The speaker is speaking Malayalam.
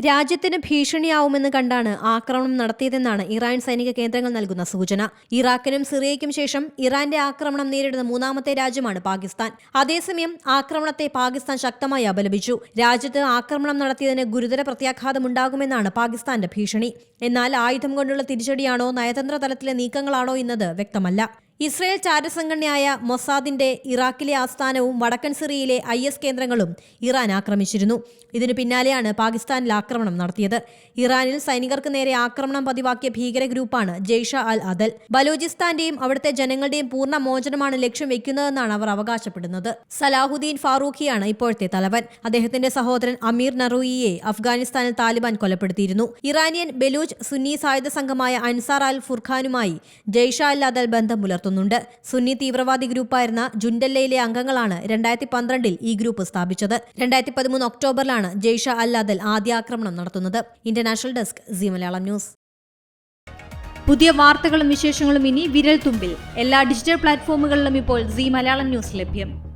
രാജ്യത്തിന് ഭീഷണിയാവുമെന്ന് കണ്ടാണ് ആക്രമണം നടത്തിയതെന്നാണ് ഇറാൻ സൈനിക കേന്ദ്രങ്ങൾ നൽകുന്ന സൂചന. ഇറാഖിനും സിറിയയ്ക്കും ശേഷം ഇറാന്റെ ആക്രമണം നേരിടുന്ന മൂന്നാമത്തെ രാജ്യമാണ് പാകിസ്ഥാൻ. അതേസമയം ആക്രമണത്തെ പാകിസ്ഥാൻ ശക്തമായി അപലപിച്ചു. രാജ്യത്ത് ആക്രമണം നടത്തിയതിന് ഗുരുതര പ്രത്യാഘാതമുണ്ടാകുമെന്നാണ് പാകിസ്ഥാന്റെ ഭീഷണി. എന്നാൽ ആയുധം കൊണ്ടുള്ള തിരിച്ചടിയാണോ നയതന്ത്ര തലത്തിലെ നീക്കങ്ങളാണോ എന്നത് വ്യക്തമല്ല. ഇസ്രയേൽ ചാരസംഘടനയായ മൊസാദിന്റെ ഇറാഖിലെ ആസ്ഥാനവും വടക്കൻ സിറിയയിലെ IS കേന്ദ്രങ്ങളും ഇറാൻ ആക്രമിച്ചിരുന്നു. ഇതിനു പിന്നാലെയാണ് പാകിസ്ഥാനിൽ ആക്രമണം നടത്തിയത്. ഇറാനിൽ സൈനികർക്ക് നേരെ ആക്രമണം പതിവാക്കിയ ഭീകര ഗ്രൂപ്പാണ് ജെയ്ഷ അൽ അദൽ. ബലൂചിസ്ഥാന്റെയും അവിടുത്തെ ജനങ്ങളുടെയും പൂർണ്ണ മോചനമാണ് ലക്ഷ്യം വെക്കുന്നതെന്നാണ് അവർ അവകാശപ്പെടുന്നത്. സലാഹുദ്ദീൻ ഫാറൂഖിയാണ് ഇപ്പോഴത്തെ തലവൻ. അദ്ദേഹത്തിന്റെ സഹോദരൻ അമീർ നറൂയിയെ അഫ്ഗാനിസ്ഥാനിൽ താലിബാൻ കൊലപ്പെടുത്തിയിരുന്നു. ഇറാനിയൻ ബലൂച്ച് സുന്നി സായുധ സംഘമായ അൻസാർ അൽ ഫുർഖാനുമായി ജെയ്ഷ അൽ അദൽ ബന്ധം പുലർത്തുന്നുണ്ട്. സുന്നി തീവ്രവാദി ഗ്രൂപ്പായിരുന്ന ജുൻഡല്ലയിലെ അംഗങ്ങളാണ് 2012 ഈ ഗ്രൂപ്പ് സ്ഥാപിച്ചത്. 2013 ഒക്ടോബറിലാണ് ജെയ്ഷ അൽ അദൽ ആദ്യ ആക്രമണം നടത്തുന്നത്. International desk Zee Malayalam news. പുതിയ വാർത്തകളും വിശേഷങ്ങളും ഇനി വിരൽ തുമ്പിൽ. എല്ലാ ഡിജിറ്റൽ പ്ലാറ്റ്ഫോമുകളിലും ഇപ്പോൾ സീ മലയാളം ന്യൂസ് ലഭ്യം.